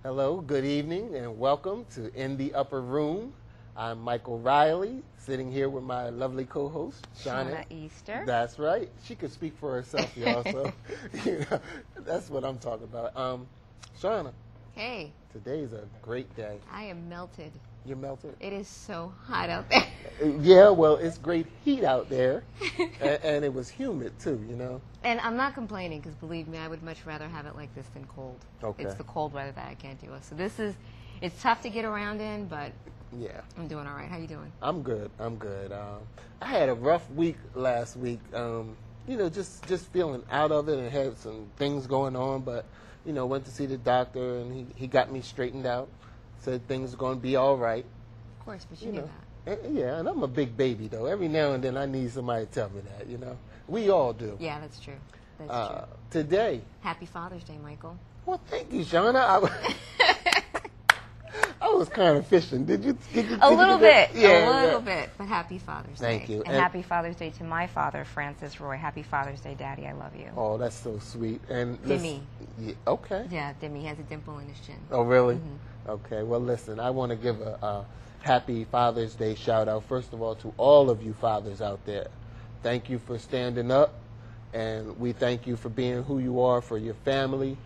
Hello, good evening, and welcome to In the Upper Room. I'm Michael Riley, sitting here with my lovely co-host, Shauna Easter. That's right. She could speak for herself, y'all, so that's what I'm talking about. Shauna. Hey. Today's a great day. I am melted. You're melted? It is so hot out there. Yeah, well, it's great heat out there, and it was humid, too, you know? And I'm not complaining, because believe me, I would much rather have it like this than cold. Okay. It's the cold weather that I can't deal with. So it's tough to get around in, but yeah, I'm doing all right. How you doing? I'm good. I had a rough week last week, just feeling out of it and had some things going on, but, went to see the doctor, and he got me straightened out, said things are going to be all right. Of course, but you knew that. Yeah, and I'm a big baby, though. Every now and then I need somebody to tell me that, We all do. Yeah, that's true. That's true. Today. Happy Father's Day, Michael. Well, thank you, Shauna. I was kind of fishing. Did you a little bit. Yeah, a little bit. But happy Father's Day. Thank you. And happy Father's Day to my father, Francis Roy. Happy Father's Day, Daddy. I love you. Oh, that's so sweet. And Dimmy. Yeah, okay. Yeah, Dimmy has a dimple in his chin. Oh, really? Mm-hmm. Okay. Well, listen, I want to give a happy Father's Day shout out, first of all, to all of you fathers out there. Thank you for standing up, and we thank you for being who you are for your family,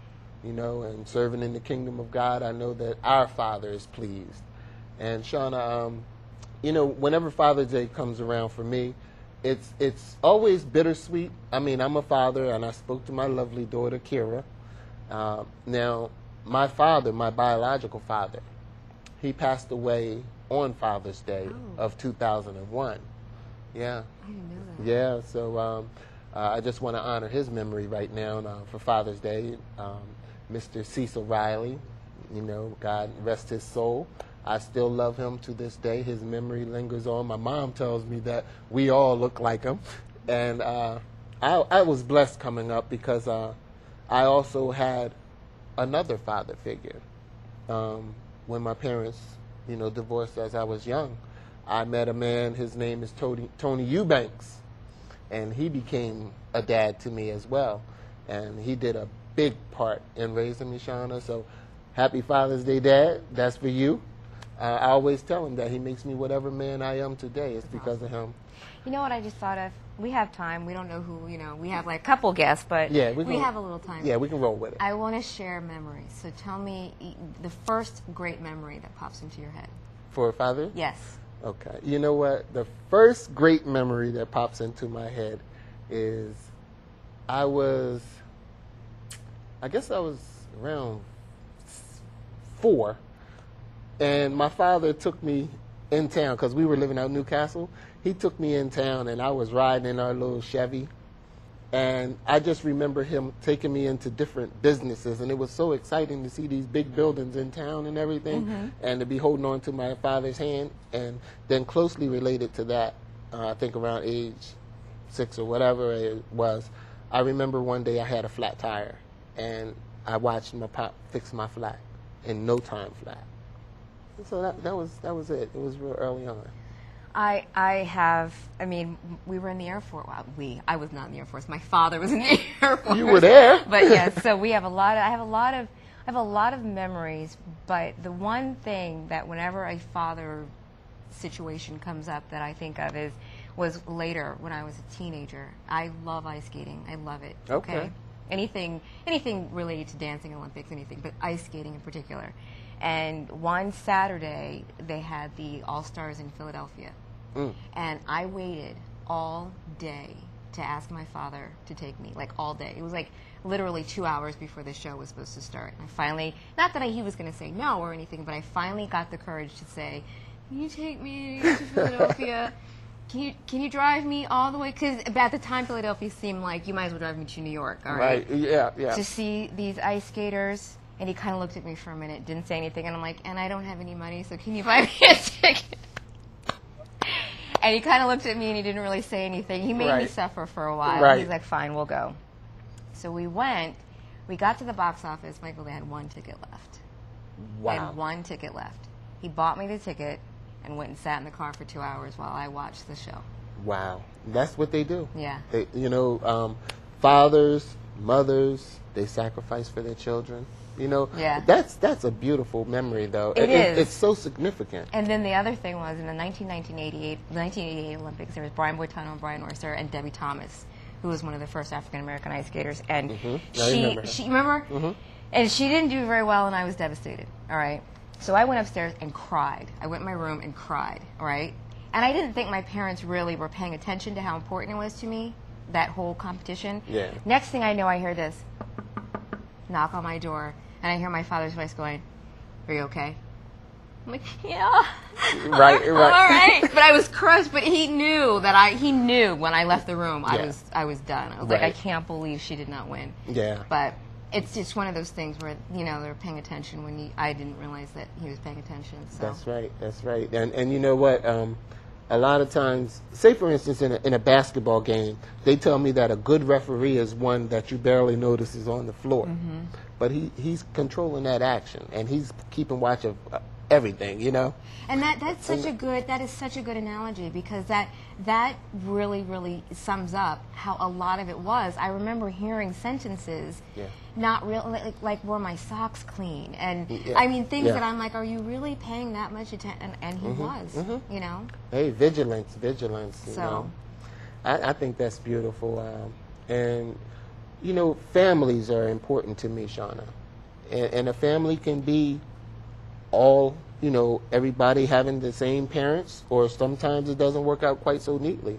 and serving in the kingdom of God. I know that our Father is pleased. And Shauna, whenever Father's Day comes around for me, it's always bittersweet. I mean, I'm a father, and I spoke to my lovely daughter, Kira. Now, my father, my biological father, he passed away on Father's Day of 2001. Yeah. I didn't know that. Yeah, so I just want to honor his memory right now for Father's Day. Mr. Cecil Riley, God rest his soul. I still love him to this day. His memory lingers on. My mom tells me that we all look like him. And I was blessed coming up because I also had another father figure. When my parents, divorced as I was young, I met a man, his name is Tony Eubanks, and he became a dad to me as well. And he did a big part in raising me, Shauna. So happy Father's Day, Dad. That's for you. I always tell him that he makes me whatever man I am today. It's because of him. You know what I just thought of? We have time. We don't know who, we have like a couple guests, but yeah, we have a little time. Yeah, we can roll with it. I want to share memories. So tell me the first great memory that pops into your head. For a father? Yes. Okay. You know what? The first great memory that pops into my head is I guess I was around 4, and my father took me in town because we were living out in Newcastle. He took me in town, and I was riding in our little Chevy, and I just remember him taking me into different businesses, and it was so exciting to see these big buildings in town and everything, and to be holding on to my father's hand. And then closely related to that, I think around age 6 or whatever it was, I remember one day I had a flat tire, and I watched my pop fix my flat in no time flat. So that was it. It was real early on. We were in the Air Force. Well, I was not in the Air Force. My father was in the Air Force. You were there? But yes, so I have a lot of memories, but the one thing that whenever a father situation comes up that I think of was later when I was a teenager. I love ice skating. I love it. Okay. Anything related to dancing, Olympics, anything, but ice skating in particular. And one Saturday, they had the All-Stars in Philadelphia. And I waited all day to ask my father to take me, like all day. It was like literally 2 hours before the show was supposed to start. I finally, not that he was going to say no or anything, but I finally got the courage to say, can you take me to Philadelphia? Can you drive me all the way? Because at the time, Philadelphia seemed like you might as well drive me to New York, all right? Right, yeah. To see these ice skaters. And he kind of looked at me for a minute, didn't say anything, and I'm like, and I don't have any money, so can you buy me a ticket? And he kind of looked at me, and he didn't really say anything. He made me suffer for a while. Right. He's like, fine, we'll go. So we went. We got to the box office. Michael, they had one ticket left. Wow. They had one ticket left. He bought me the ticket and went and sat in the car for 2 hours while I watched the show. Wow. That's what they do. Yeah. They, fathers, mothers, they sacrifice for their children. You know, Yeah. That's a beautiful memory, though. It is. It's so significant. And then the other thing was in the 1988 Olympics, there was Brian Boitano, Brian Oyster, and Debbie Thomas, who was one of the first African American ice skaters. And she remember? And she didn't do very well, and I was devastated. All right. So I went upstairs and cried. I went in my room and cried. All right. And I didn't think my parents really were paying attention to how important it was to me, that whole competition. Yeah. Next thing I know, I hear this knock on my door, and I hear my father's voice going, "Are you okay?" I'm like, "Yeah." Right. All right. But I was crushed. But he knew he knew when I left the room, Yeah. I was done. I was Right. like, I can't believe she did not win. Yeah. But it's just one of those things where, you know, they're paying attention when I didn't realize that he was paying attention. So. That's right. And you know what? A lot of times, say for instance, in a basketball game, they tell me that a good referee is one that you barely notice is on the floor. But he's controlling that action, and he's keeping watch of everything, you know? And that is such a good analogy, because that really sums up how a lot of it was. I remember hearing sentences, not real, like were my socks clean? And I mean things that I'm like, are you really paying that much attention? And he was, you know? Hey, vigilance, you So. know? I think that's beautiful. And, you know, families are important to me, Shauna. And a family can be all, you know, everybody having the same parents, or sometimes it doesn't work out quite so neatly.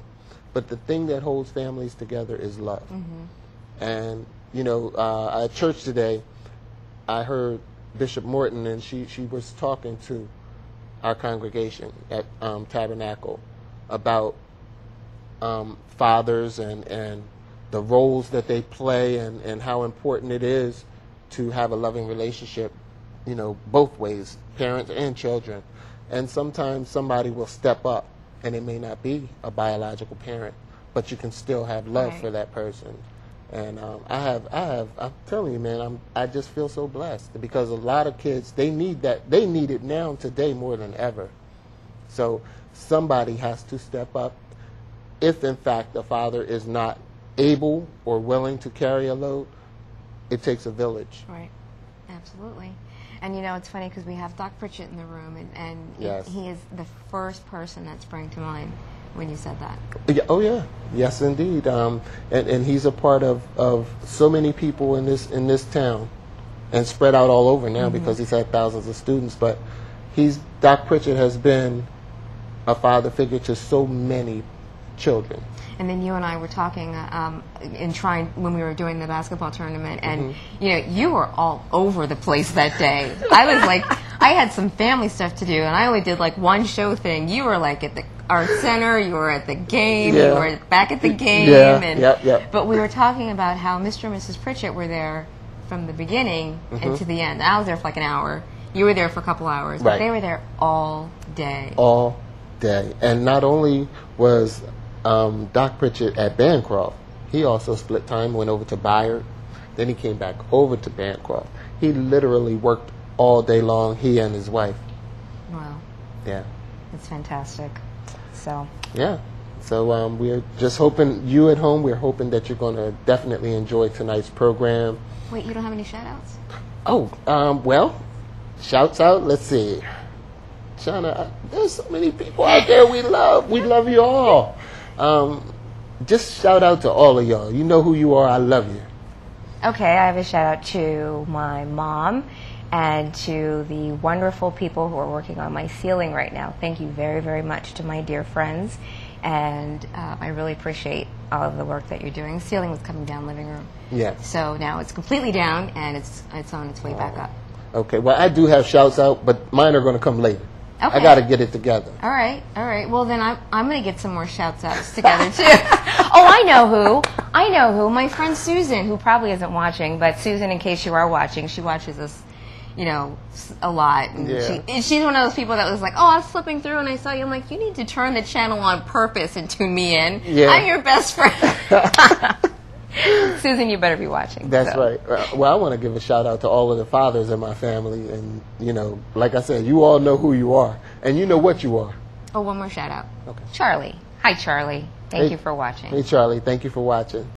But the thing that holds families together is love. And, you know, at church today, I heard Bishop Morton, and she was talking to our congregation at Tabernacle about fathers and the roles that they play, and how important it is to have a loving relationship, you know, both ways, parents and children. And sometimes somebody will step up, and it may not be a biological parent, but you can still have love for that person. And I'm telling you, man, I just feel so blessed, because a lot of kids, they need that. They need it now, today, more than ever. So somebody has to step up. If, in fact, a father is not able or willing to carry a load, it takes a village. Right. Absolutely. And, you know, it's funny because we have Doc Pritchard in the room, and Yes. he is the first person that sprang to mind when you said that. Yeah, oh yeah, yes indeed. And he's a part of so many people in this town, and spread out all over now because he's had thousands of students. But Doc Pritchard has been a father figure to so many children. And then you and I were talking when we were doing the basketball tournament, and you know, you were all over the place that day. I was like, I had some family stuff to do, and I only did like one show thing. You were like at the art center, you were at the game, you were back at the game, But we were talking about how Mr. and Mrs. Pritchard were there from the beginning and to the end. I was there for like an hour. You were there for a couple hours, but they were there all day. All day. And not only was Doc Pritchard at Bancroft, he also split time, went over to Bayard, then he came back over to Bancroft. He literally worked all day long, he and his wife. Wow. Yeah. It's fantastic. So. Yeah. So we're just hoping, you at home, we're hoping that you're going to definitely enjoy tonight's program. Wait, you don't have any shout-outs? Oh, well, shouts out, let's see. Shauna, there's so many people out there we love. We love you all. Just shout out to all of y'all. You know who you are. I love you. Okay, I have a shout out to my mom and to the wonderful people who are working on my ceiling right now. Thank you very, very much to my dear friends. And I really appreciate all of the work that you're doing. The ceiling was coming down living room. Yeah. So now it's completely down, and it's on its way back up. Okay, well, I do have shouts out, but mine are going to come later. Okay. I got to get it together. All right. Well, then I'm going to get some more shouts-outs together, too. Oh, I know who. My friend Susan, who probably isn't watching, but Susan, in case you are watching, she watches us, you know, a lot. And she's one of those people that was like, oh, I was flipping through and I saw you. I'm like, you need to turn the channel on purpose and tune me in. Yeah. I'm your best friend. Susan, you better be watching. That's right. Well, I want to give a shout out to all of the fathers in my family. And, you know, like I said, you all know who you are. And you know what you are. Oh, one more shout out. Okay. Charlie. Hi, Charlie. Thank you for watching. Hey, Charlie. Thank you for watching.